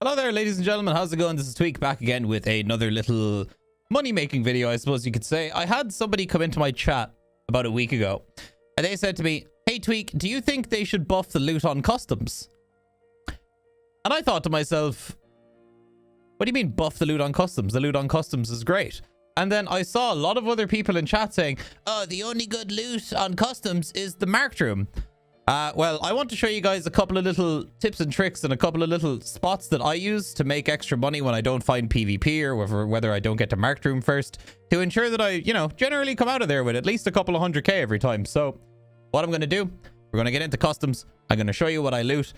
Hello there, ladies and gentlemen. How's it going? This is TweaK back again with another little money-making video, I suppose you could say. I had somebody come into my chat about a week ago, and they said to me, "Hey, TweaK, do you think they should buff the loot on customs?" And I thought to myself, what do you mean buff the loot on customs? The loot on customs is great. And then I saw a lot of other people in chat saying, "Oh, the only good loot on customs is the marked room." Well, I want to show you guys a couple of little tips and tricks and a couple of little spots that I use to make extra money when I don't find PvP or whether I don't get to marked room first, to ensure that I, you know, generally come out of there with at least a couple of 100k every time. So what I'm going to do, we're going to get into customs. I'm going to show you what I loot,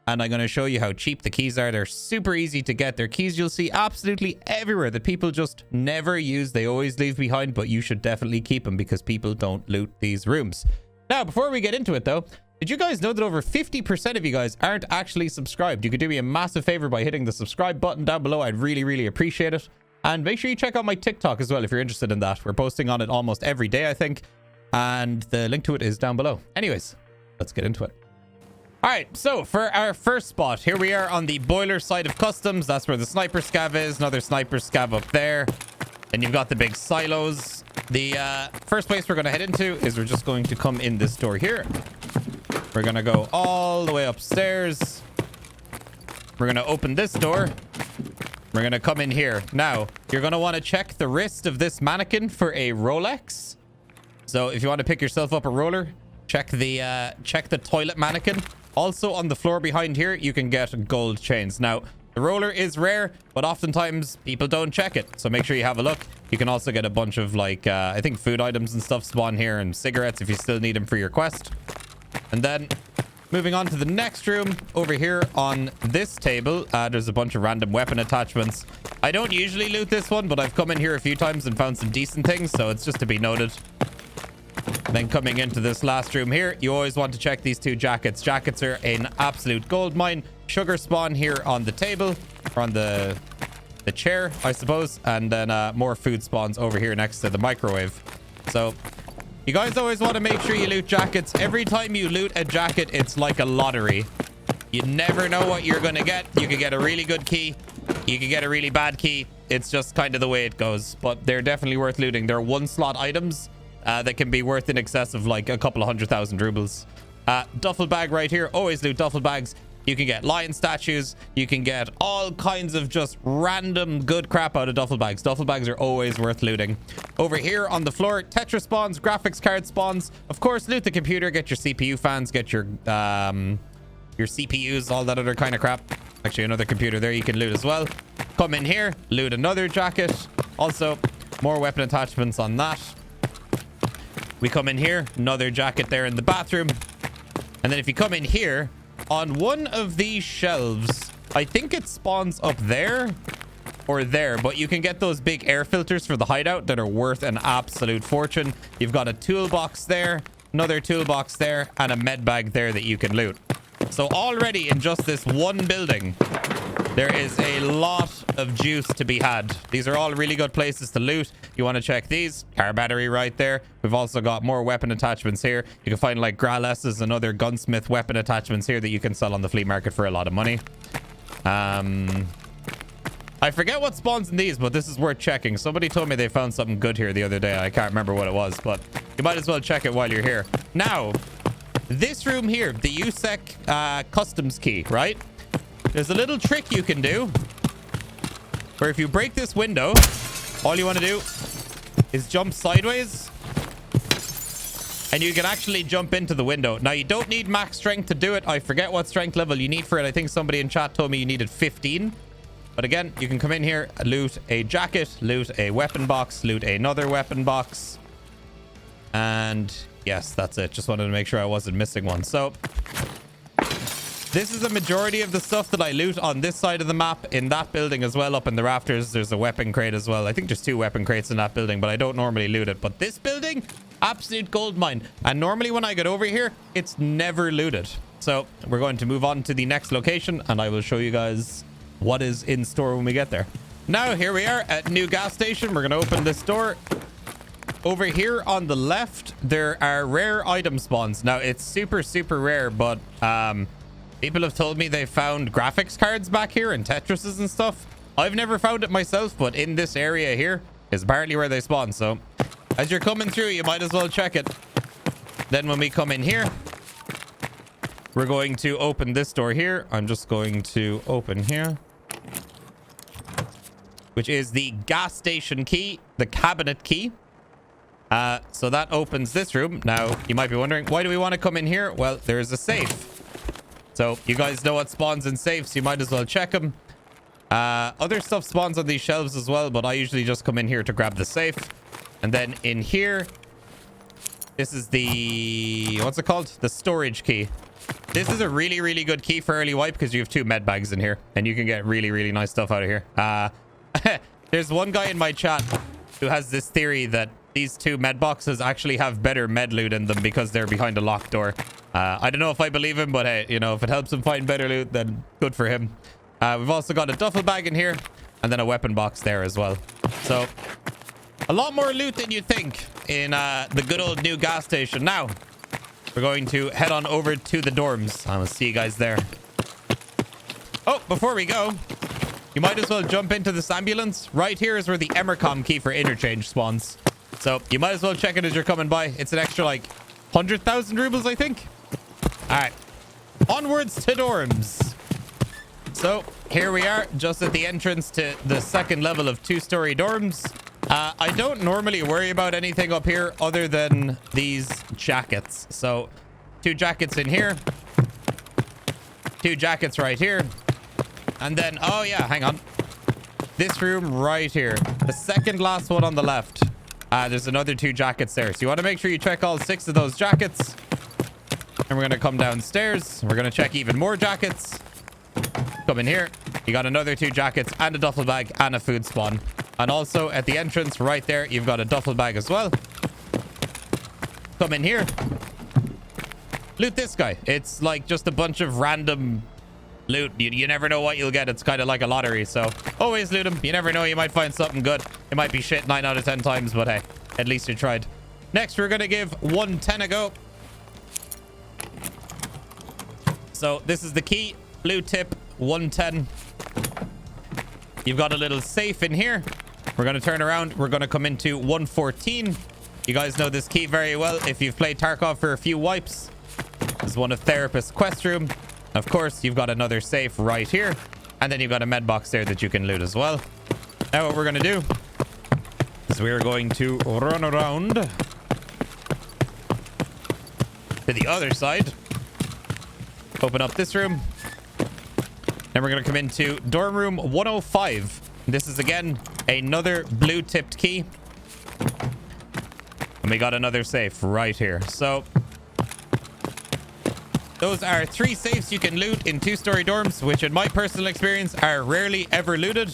and I'm going to show you how cheap the keys are. They're super easy to get. They're keys you'll see absolutely everywhere that people just never use. They always leave behind, but you should definitely keep them because people don't loot these rooms. Now, before we get into it though, did you guys know that over 50% of you guys aren't actually subscribed? You could do me a massive favor by hitting the subscribe button down below. I'd really, really appreciate it. And make sure you check out my TikTok as well if you're interested in that. We're posting on it almost every day, I think. And the link to it is down below. Anyways, let's get into it. All right, so for our first spot, here we are on the boiler side of customs. That's where the sniper scav is. Another sniper scav up there. And you've got the big silos. The first place we're going to head into is we're just going to come in this door here. We're going to go all the way upstairs. We're going to open this door. We're going to come in here. Now, you're going to want to check the wrist of this mannequin for a Rolex. So if you want to pick yourself up a roller, check the toilet mannequin. Also on the floor behind here, you can get gold chains. Now, the roller is rare, but oftentimes people don't check it. So make sure you have a look. You can also get a bunch of like, I think food items and stuff spawn here, and cigarettes if you still need them for your quest. And then moving on to the next room over here on this table, there's a bunch of random weapon attachments. I don't usually loot this one, but I've come in here a few times and found some decent things, so it's just to be noted. And then coming into this last room here, you always want to check these two jackets. Jackets are an absolute gold mine. Sugar spawn here on the table, or on the chair, I suppose. And then more food spawns over here next to the microwave. So you guys always want to make sure you loot jackets. Every time you loot a jacket, it's like a lottery. You never know what you're going to get. You could get a really good key. You could get a really bad key. It's just kind of the way it goes. But they're definitely worth looting. They're one slot items that can be worth in excess of like a couple of 100,000 rubles. Duffel bag right here. Always loot duffel bags. You can get lion statues. You can get all kinds of just random good crap out of duffel bags. Duffel bags are always worth looting. Over here on the floor, Tetra spawns, graphics card spawns. Of course, loot the computer. Get your CPU fans. Get your CPUs, all that other kind of crap. Actually, another computer there you can loot as well. Come in here, loot another jacket. Also, more weapon attachments on that. We come in here, another jacket there in the bathroom. And then if you come in here, on one of these shelves, I think it spawns up there or there, but you can get those big air filters for the hideout that are worth an absolute fortune. You've got a toolbox there, another toolbox there, and a med bag there that you can loot. So already in just this one building, there is a lot of juice to be had. These are all really good places to loot. You want to check these. Car battery right there. We've also got more weapon attachments here. You can find like Grales's and other gunsmith weapon attachments here that you can sell on the flea market for a lot of money. I forget what spawns in these, but this is worth checking. Somebody told me they found something good here the other day. I can't remember what it was, but you might as well check it while you're here. Now, this room here, the USEC customs key, right? There's a little trick you can do where if you break this window, all you want to do is jump sideways and you can actually jump into the window. Now, you don't need max strength to do it. I forget what strength level you need for it. I think somebody in chat told me you needed 15. But again, you can come in here, loot a jacket, loot a weapon box, loot another weapon box. And yes, that's it. Just wanted to make sure I wasn't missing one. So this is a majority of the stuff that I loot on this side of the map. In that building as well, up in the rafters, there's a weapon crate as well. I think there's 2 weapon crates in that building, but I don't normally loot it. But this building, absolute gold mine. And normally when I get over here, it's never looted. So we're going to move on to the next location, and I will show you guys what is in store when we get there. Now, here we are at new gas station. We're going to open this door. Over here on the left, there are rare item spawns. Now, it's super, super rare, but People have told me they found graphics cards back here and Tetrises and stuff. I've never found it myself, but in this area here is apparently where they spawn. So as you're coming through, you might as well check it. Then when we come in here, we're going to open this door here. I'm just going to open here, which is the gas station key, the cabinet key. So that opens this room. Now, you might be wondering, why do we want to come in here? Well, there's a safe. So you guys know what spawns in safes. You might as well check them. Other stuff spawns on these shelves as well, but I usually just come in here to grab the safe. And then in here, this is the, what's it called? The storage key. This is a really, really good key for early wipe because you have 2 med bags in here and you can get really, really nice stuff out of here. There's one guy in my chat who has this theory that these 2 med boxes actually have better med loot in them because they're behind a locked door. I don't know if I believe him, but hey, you know, if it helps him find better loot, then good for him. We've also got a duffel bag in here and then a weapon box there as well. So a lot more loot than you think in the good old new gas station. Now we're going to head on over to the dorms. I will see you guys there. Oh, before we go, you might as well jump into this ambulance. Right here is where the Emercom key for interchange spawns. So you might as well check it as you're coming by. It's an extra like 100,000 rubles, I think. All right, onwards to dorms. So here we are, just at the entrance to the second level of 2-story dorms. I don't normally worry about anything up here other than these jackets. So 2 jackets in here, 2 jackets right here, and then, oh yeah, hang on, this room right here, the second last one on the left. There's another 2 jackets there, so you want to make sure you check all 6 of those jackets. And we're going to come downstairs. We're going to check even more jackets. Come in here. You got another 2 jackets and a duffel bag and a food spawn. And also at the entrance right there, you've got a duffel bag as well. Come in here. Loot this guy. It's like just a bunch of random loot. You never know what you'll get. It's kind of like a lottery. So always loot him. You never know. You might find something good. It might be shit 9 out of 10 times, but hey, at least you tried. Next, we're going to give 110 a go. So this is the key. Blue tip 110. You've got a little safe in here. We're going to turn around. We're going to come into 114. You guys know this key very well if you've played Tarkov for a few wipes. This is one of Therapist's quest room. Of course, you've got another safe right here. And then you've got a med box there that you can loot as well. Now what we're going to do is we're going to run around to the other side. Open up this room. Then we're going to come into dorm room 105. This is, again, another blue tipped key. And we got another safe right here. So those are 3 safes you can loot in 2-story dorms, which in my personal experience are rarely ever looted.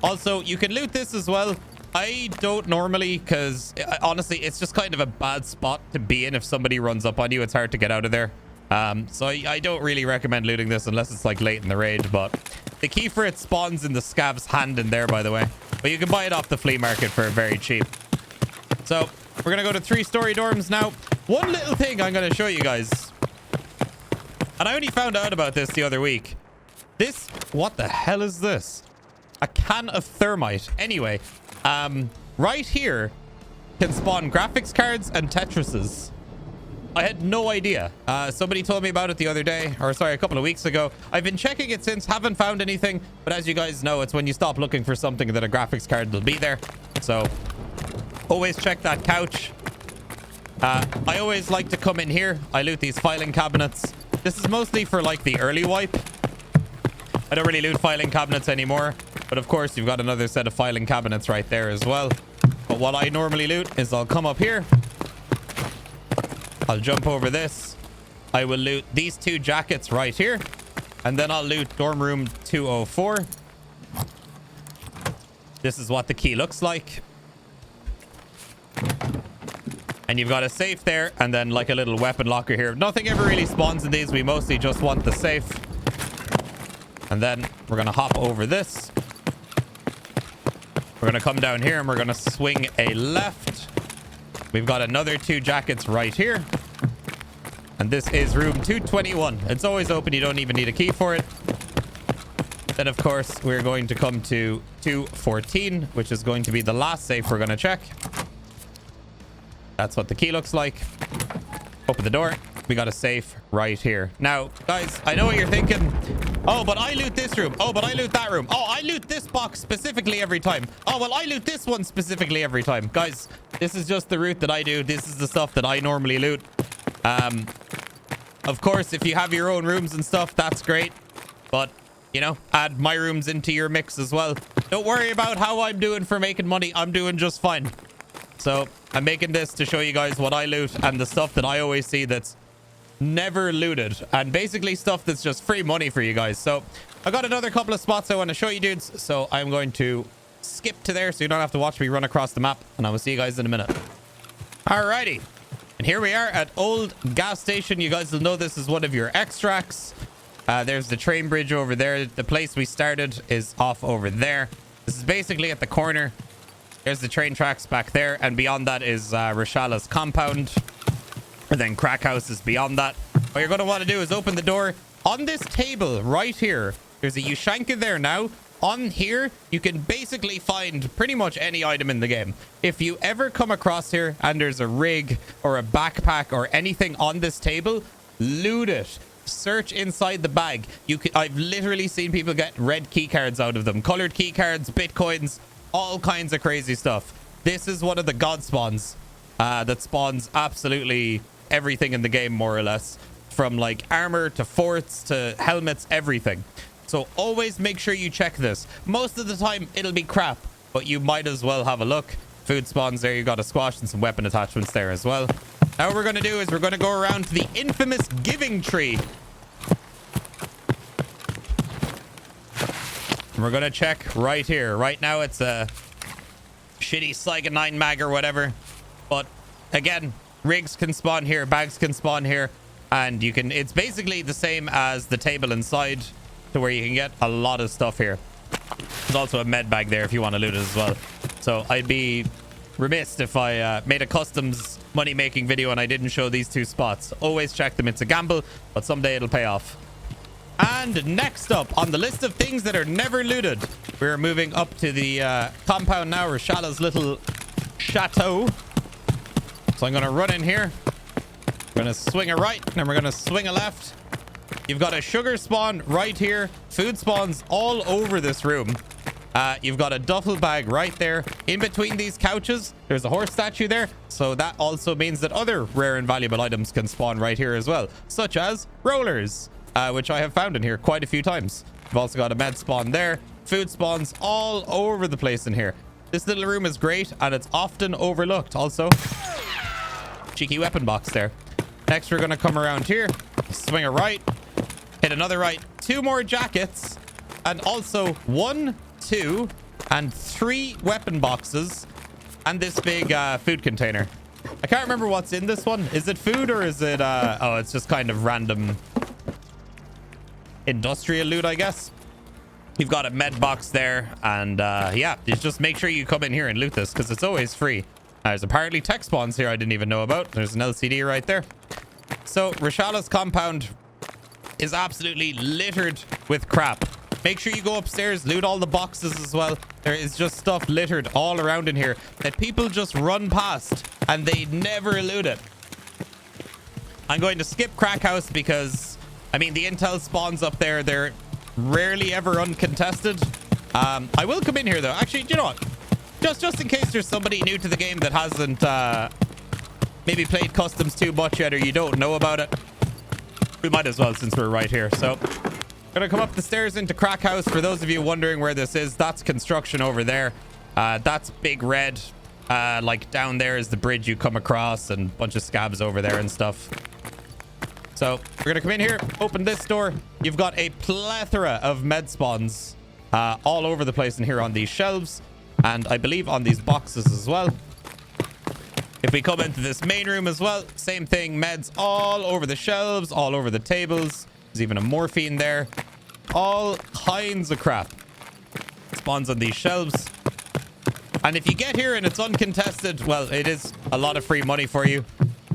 Also, you can loot this as well. I don't normally, because honestly, it's just kind of a bad spot to be in. If somebody runs up on you, it's hard to get out of there. So I don't really recommend looting this unless it's like late in the raid, but the key for it spawns in the scav's hand in there, by the way. But you can buy it off the flea market for very cheap. So we're going to go to 3-story dorms now. One little thing I'm going to show you guys. And I only found out about this the other week. This, what the hell is this? A can of thermite. Anyway, right here can spawn graphics cards and Tetrises. I had no idea. Somebody told me about it the other day, or sorry, a couple of weeks ago. I've been checking it since, haven't found anything. But as you guys know, it's when you stop looking for something that a graphics card will be there. So always check that couch. I always like to come in here. I loot these filing cabinets. This is mostly for like the early wipe. I don't really loot filing cabinets anymore. But of course, you've got another set of filing cabinets right there as well. But what I normally loot is I'll come up here. I'll jump over this. I will loot these 2 jackets right here. And then I'll loot dorm room 204. This is what the key looks like. And you've got a safe there. And then like a little weapon locker here. Nothing ever really spawns in these. We mostly just want the safe. And then we're going to hop over this. We're going to come down here and we're going to swing a left. We've got another 2 jackets right here. And this is room 221. It's always open. You don't even need a key for it. Then, of course, we're going to come to 214, which is going to be the last safe we're going to check. That's what the key looks like. Open the door. We got a safe right here. Now, guys, I know what you're thinking. Oh, but I loot this room. Oh, but I loot that room. Oh, I loot this box specifically every time. Oh, well, I loot this one specifically every time. Guys, this is just the route that I do. This is the stuff that I normally loot. Of course, if you have your own rooms and stuff, that's great. But, you know, add my rooms into your mix as well. Don't worry about how I'm doing for making money. I'm doing just fine. So I'm making this to show you guys what I loot and the stuff that I always see that's never looted, and basically stuff that's just free money for you guys. So I got another couple of spots I want to show you dudes, so I'm going to skip to there so you don't have to watch me run across the map, and I will see you guys in a minute. Alrighty, and here we are at Old Gas Station. You guys will know this is one of your extracts. There's the train bridge over there. The place we started is off over there. This is basically at the corner. There's the train tracks back there, and beyond that is Rashala's compound. And then crack house is beyond that. What you're going to want to do is open the door. On this table right here, there's a Ushanka there now. On here, you can basically find pretty much any item in the game. If you ever come across here and there's a rig or a backpack or anything on this table, loot it. Search inside the bag. I've literally seen people get red key cards out of them. Colored key cards, bitcoins, all kinds of crazy stuff. This is one of the god spawns that spawns absolutely everything in the game, more or less, from like armor to forts to helmets, everything. So always make sure you check this. Most of the time it'll be crap, but you might as well have a look. Food spawns there. You got a squash and some weapon attachments there as well. Now what we're going to do is we're going to go around to the infamous giving tree, and we're going to check right here. Right now it's a shitty Saiga 9 mag or whatever, but again, rigs can spawn here, bags can spawn here, and you can, it's basically the same as the table inside, to where you can get a lot of stuff here. There's also a med bag there if you want to loot it as well. So I'd be remiss if I made a customs money making video and I didn't show these two spots. Always check them. It's a gamble, but someday it'll pay off. And next up on the list of things that are never looted, we're moving up to the compound now, Rashala's little chateau. So I'm going to run in here. We're going to swing a right, and then we're going to swing a left. You've got a sugar spawn right here. Food spawns all over this room. You've got a duffel bag right there. In between these couches, there's a horse statue there. So that also means that other rare and valuable items can spawn right here as well, such as rollers, which I have found in here quite a few times. We've also got a med spawn there. Food spawns all over the place in here. This little room is great, and it's often overlooked also. Cheeky weapon box there. Next, we're going to come around here, swing a right, hit another right, 2 more jackets, and also 1, 2, and 3 weapon boxes, and this big food container. I can't remember what's in this one. Is it food or is it oh, it's just kind of random industrial loot, I guess. You've got a med box there, and yeah, just make sure you come in here and loot this because it's always free. There's apparently tech spawns here I didn't even know about. There's an LCD right there. So Rashala's compound is absolutely littered with crap. Make sure you go upstairs, loot all the boxes as well. There is just stuff littered all around in here that people just run past and they never loot it. I'm going to skip crack house because, I mean, the intel spawns up there. They're rarely ever uncontested. I will come in here though. Actually, do you know what? Just in case there's somebody new to the game that hasn't maybe played customs too much yet, or you don't know about it, we might as well since we're right here. So gonna come up the stairs into crack house. For those of you wondering where this is, that's construction over there. That's big red. Like down there is the bridge you come across, and a bunch of scabs over there and stuff. So we're gonna come in here, open this door. You've got a plethora of med spawns all over the place in here on these shelves, and I believe on these boxes as well. If we come into this main room as well, same thing. Meds all over the shelves, all over the tables. There's even a morphine there. All kinds of crap spawns on these shelves. And if you get here and it's uncontested, well, it is a lot of free money for you.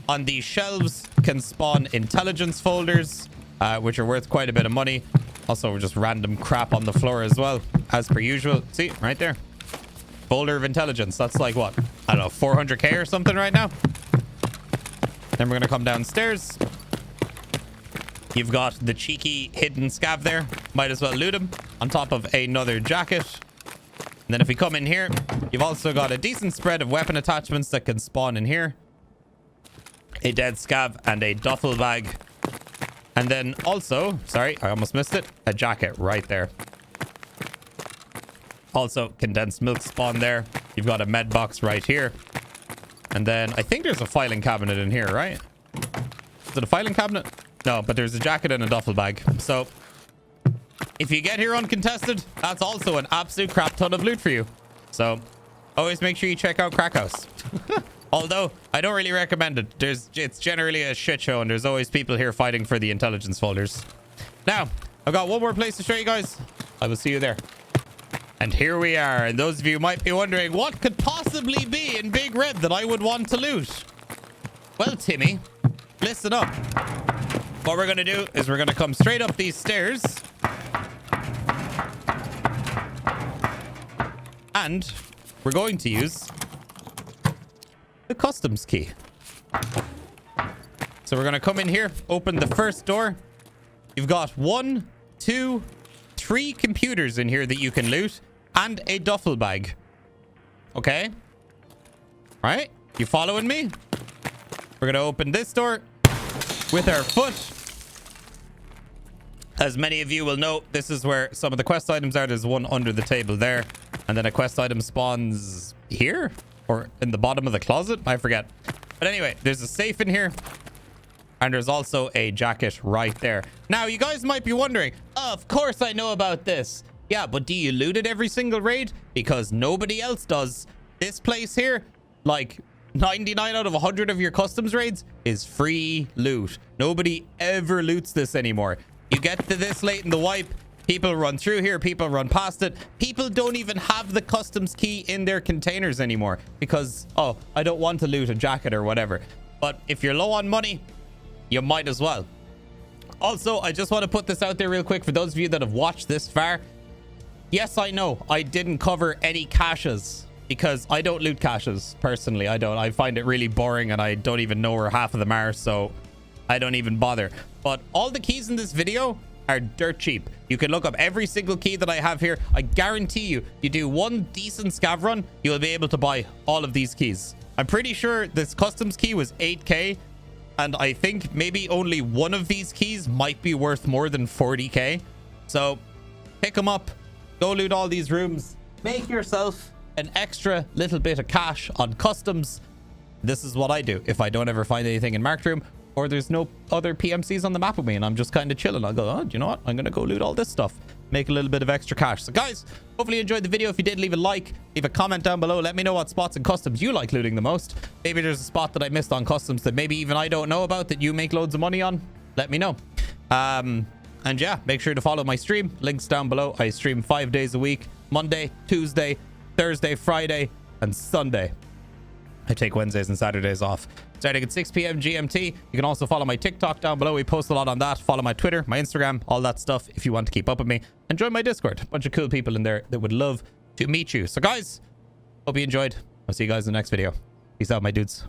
On these shelves, can spawn intelligence folders, which are worth quite a bit of money. Also, just random crap on the floor as well, as per usual. See, right there. Folder of intelligence. That's like what? I don't know, 400k or something right now. Then we're going to come downstairs. You've got the cheeky hidden scav there. Might as well loot him. On top of another jacket. And then if we come in here, you've also got a decent spread of weapon attachments that can spawn in here. A dead scav and a duffel bag. And then also, sorry, I almost missed it. A jacket right there. Also, condensed milk spawn there. You've got a med box right here. And then I think there's a filing cabinet in here, right? Is it a filing cabinet? No, but there's a jacket and a duffel bag. So if you get here uncontested, that's also an absolute crap ton of loot for you. So always make sure you check out Crack House. Although I don't really recommend it. It's generally a shit show and there's always people here fighting for the intelligence folders. Now, I've got one more place to show you guys. I will see you there. And here we are. And those of you might be wondering, what could possibly be in Big Red that I would want to loot? Well, Timmy, listen up. What we're going to do is we're going to come straight up these stairs. And we're going to use the customs key. So we're going to come in here, open the first door. You've got 1, 2, 3 computers in here that you can loot and a duffel bag. Okay. Right? You following me? We're going to open this door with our foot. As many of you will know, this is where some of the quest items are. There's one under the table there. And then a quest item spawns here or in the bottom of the closet. I forget. But anyway, there's a safe in here. And there's also a jacket right there. Now, you guys might be wondering, oh, of course I know about this. Yeah, but do you loot it every single raid? Because nobody else does. This place here, like 99 out of 100 of your customs raids is free loot. Nobody ever loots this anymore. You get to this late in the wipe, people run through here, people run past it. People don't even have the customs key in their containers anymore because, oh, I don't want to loot a jacket or whatever. But if you're low on money, you might as well. Also, I just want to put this out there real quick for those of you that have watched this far. Yes, I know I didn't cover any caches because I don't loot caches personally. I don't. I find it really boring and I don't even know where half of them are, so I don't even bother. But all the keys in this video are dirt cheap. You can look up every single key that I have here. I guarantee you, you do one decent scav run, you'll be able to buy all of these keys. I'm pretty sure this customs key was 8k. And I think maybe only one of these keys might be worth more than 40k. So pick them up. Go loot all these rooms. Make yourself an extra little bit of cash on customs. This is what I do if I don't ever find anything in marked room or there's no other PMCs on the map with me and I'm just kind of chilling. I'll go, oh, do you know what? I'm going to go loot all this stuff. Make a little bit of extra cash. So guys, hopefully you enjoyed the video. If you did, leave a like, leave a comment down below. Let me know what spots in customs you like looting the most. Maybe there's a spot that I missed on customs that maybe even I don't know about that you make loads of money on. Let me know. And yeah, make sure to follow my stream. Links down below. I stream 5 days a week. Monday, Tuesday, Thursday, Friday, and Sunday. I take Wednesdays and Saturdays off. Starting at 6 p.m. GMT. You can also follow my TikTok down below. We post a lot on that. Follow my Twitter, my Instagram, all that stuff if you want to keep up with me. And join my Discord. A bunch of cool people in there that would love to meet you. So guys, hope you enjoyed. I'll see you guys in the next video. Peace out, my dudes.